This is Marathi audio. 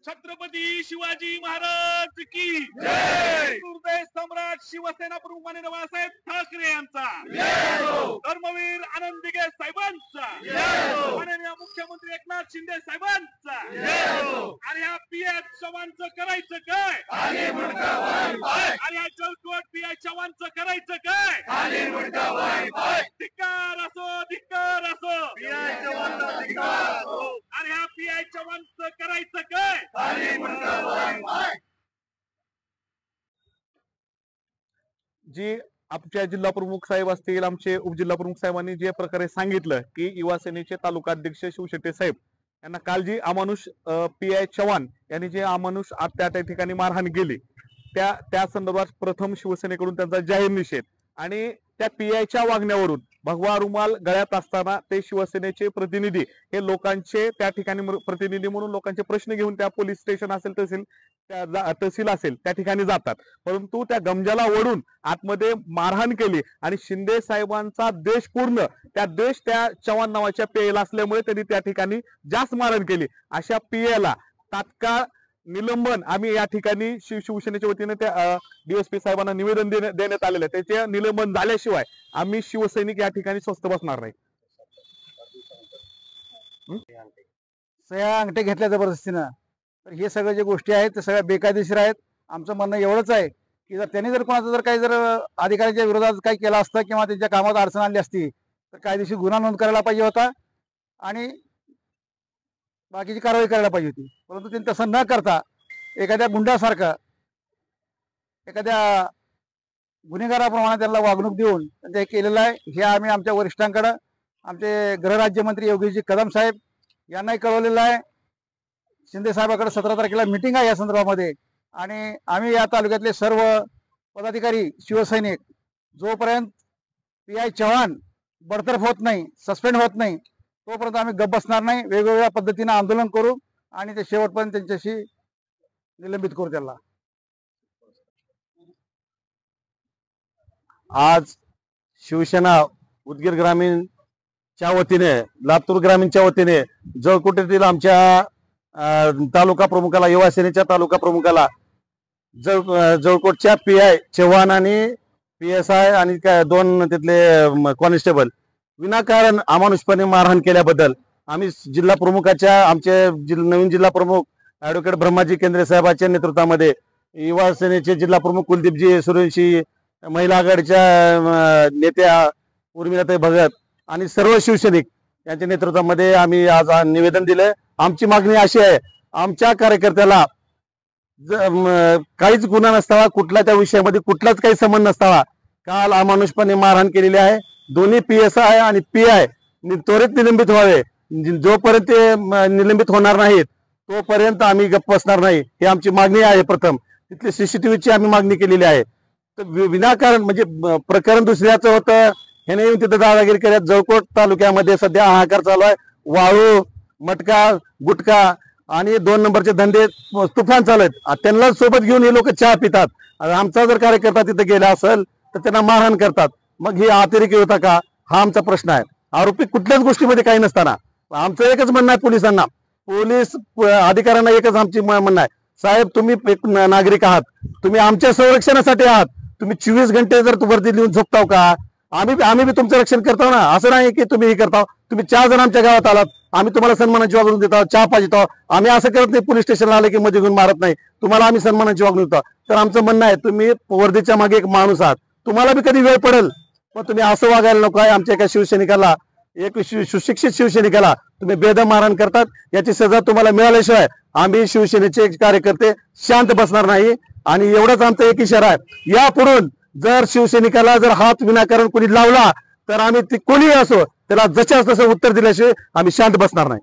छत्रपती शिवाजी महाराज की जय। हृदय सम्राट शिवसेना प्रमुख माननीय बाळासाहेब ठाकरे यांचा जय हो। धर्मवीर आनंद दिघे साहेबांचा जय हो। माननीय मुख्यमंत्री एकनाथ शिंदे साहेबांचा जय हो। आणि ह्या पीएच चव्हाणचं करायचं काय? खाली मुंडका वर पाय। आणि ह्या जळकोट पीएच चव्हाणचं करायचं काय? खाली मुंडका वर पाय। धिक्कार असो धिक्कार असो पीएच चव्हाणचा धिक्कार असो। आणि ह्या पीएच चव्हाणचं करायचं काय? खाली मुंडका वर पाय। जी आमच्या जिल्हा प्रमुख साहेब असतील, आमचे उपजिल्हा प्रमुख साहेबांनी जे प्रकारे सांगितलं की युवा सेनेचे तालुका अध्यक्ष शिवशेट्टी साहेब यांना काल जी अमानुष पी.आय. चव्हाण यांनी जे अमानुष त्या ठिकाणी मारहाण केली त्या संदर्भात प्रथम शिवसेनेकडून त्यांचा जाहीर निषेध आणि त्या पीआयच्या वागण्यावरून भगवा रुमाल गळ्यात असताना ते शिवसेनेचे प्रतिनिधी हे लोकांचे त्या ठिकाणी प्रतिनिधी म्हणून लोकांचे प्रश्न घेऊन त्या पोलीस स्टेशन असेल तहसील असेल त्या ठिकाणी जातात, परंतु त्या गमजाला ओढून आतमध्ये मारहाण केली आणि शिंदे साहेबांचा देश पूर्ण त्या चव्हाण नावाच्या पीएला असल्यामुळे त्यांनी त्या ठिकाणी जास्त मारहाण केली। अशा पीएला तात्काळ निलंबन आम्ही या ठिकाणी शिवसेनेच्या वतीने त्या डीएसपी साहेबांना निवेदन देण्यात आलेलं आहे। त्याचे निलंबन झाल्याशिवाय आम्ही शिवसैनिक या ठिकाणी स्वस्थ बसणार नाही। सह्या अंगठे घेतल्या जबरदस्तीनं, तर हे सगळे जे गोष्टी आहेत ते सगळ्या बेकायदेशीर आहेत। आमचं म्हणणं एवढंच आहे की त्यांनी जर कोणाचं काही अधिकाऱ्यांच्या विरोधात काही केलं असतं किंवा त्यांच्या कामात अडचण आली असती तर कायदेशीर गुन्हा नोंद करायला पाहिजे होता आणि बाकीची कारवाई करायला पाहिजे होती, परंतु त्यांनी तसं न करता एखाद्या गुंडासारखं एखाद्या गुन्हेगाराप्रमाणे त्यांना वागणूक देऊन ते केलेलं आहे। हे आम्ही आमच्या वरिष्ठांकडे आमचे गृहराज्यमंत्री योगेशजी कदम साहेब यांनाही कळवलेलं आहे। शिंदे साहेबांकडे 17 तारखेला मीटिंग आहे या संदर्भामध्ये आणि आम्ही या तालुक्यातले सर्व पदाधिकारी शिवसैनिक जोपर्यंत पी.आय. चव्हाण बडतर्फ होत नाही, सस्पेंड होत नाही तोपर्यंत आम्ही गप्प बसणार नाही। वेगवेगळ्या पद्धतीने आंदोलन करू आणि ते शेवटपर्यंत त्यांच्याशी निलंबित करू त्यांना। आज शिवसेना उदगीर ग्रामीणच्या वतीने लातूर ग्रामीणच्या वतीने जळकोटीतील आमच्या तालुका प्रमुखाला युवा सेनेच्या तालुका प्रमुखाला जळकोटच्या पीआय चव्हाण आणि पीएसआय आणि 2 तिथले कॉन्स्टेबल विनाकारण अमानुषपणे मारहाण केल्याबद्दल आम्ही जिल्हा प्रमुखाच्या आमचे नवीन जिल्हा प्रमुख ॲडव्होकेट ब्रह्माजी केंद्रे साहेबांच्या नेतृत्वामध्ये युवा सेनेचे जिल्हा प्रमुख कुलदीपजी सुरेशी, महिला आघाडीच्या नेत्या उर्मिलाताई भगत आणि सर्व शिवसैनिक यांच्या नेतृत्वामध्ये आम्ही आज निवेदन दिलं। आमची मागणी अशी आहे, आमच्या कार्यकर्त्याला काहीच गुन्हा नसताना, कुठला त्या विषयामध्ये कुठलाच काही संबंध नसताना काल अमानुषपणे मारहाण केलेली आहे। दोन्ही पीएसआय आणि पीआय त्वरित निलंबित व्हावे। जोपर्यंत ते निलंबित होणार नाहीत तोपर्यंत आम्ही गप्प बसणार नाही, ही आमची मागणी आहे। प्रथम तिथले सीसीटीव्हीची आम्ही मागणी केलेली आहे। तर विनाकारण म्हणजे प्रकरण दुसऱ्याचं होतं, ह्याने येऊन तिथं दादागिरी करत जळकोट तालुक्यामध्ये सध्या हाहाकार चालू आहे। वाळू, मटका, गुटखा आणि 2 नंबरचे धंदे तुफान चालू आहेत। त्यांना सोबत घेऊन हे लोक चहा पितात। आमचा जर कार्यकर्ता तिथे गेला असेल तर त्यांना मारहाण करतात। मग ही अतिरेकी होता का, हा आमचा प्रश्न आहे। आरोपी कुठल्याच गोष्टीमध्ये काही नसताना आमचं एकच म्हणणं आहे पोलिसांना, पोलीस अधिकाऱ्यांना एकच आमची म्हणणं आहे, साहेब तुम्ही एक नागरिक आहात, तुम्ही आमच्या संरक्षणासाठी आहात, तुम्ही 24 घंटे जर वरती लिहून झोपताव का? आम्ही बी तुमचं रक्षण करतो ना। असं नाही की तुम्ही हे करताव, तुम्ही 4 जण आमच्या गावात आलात, आम्ही तुम्हाला सन्मानाची वागणूक देतो, चहा पाहिजे, आम्ही असं करत नाही पोलीस स्टेशनला आले की मध्ये घेऊन मारत नाही, तुम्हाला आम्ही सन्मानाची वागणूक देतो। तर आमचं म्हणणं आहे, तुम्ही वर्दीच्या मागे एक माणूस आहात, तुम्हाला बी कधी वेळ पडेल, पण तुम्ही असं वागायला नको आहे। आमच्या एका शिवसैनिकाला, एक सुशिक्षित शिवसैनिकाला तुम्ही बेदम मारहाण करतात, याची सजा तुम्हाला मिळाल्याशिवाय आम्ही शिवसेनेचे कार्यकर्ते शांत बसणार नाही। आणि एवढाच आमचा एक इशारा आहे, यापुढून जर शिवसैनिकाला जर हात विनाकारण कोणी लावला तर आम्ही कोणीही असो त्याला जशास तसं उत्तर दिल्याशिवाय आम्ही शांत बसणार नाही।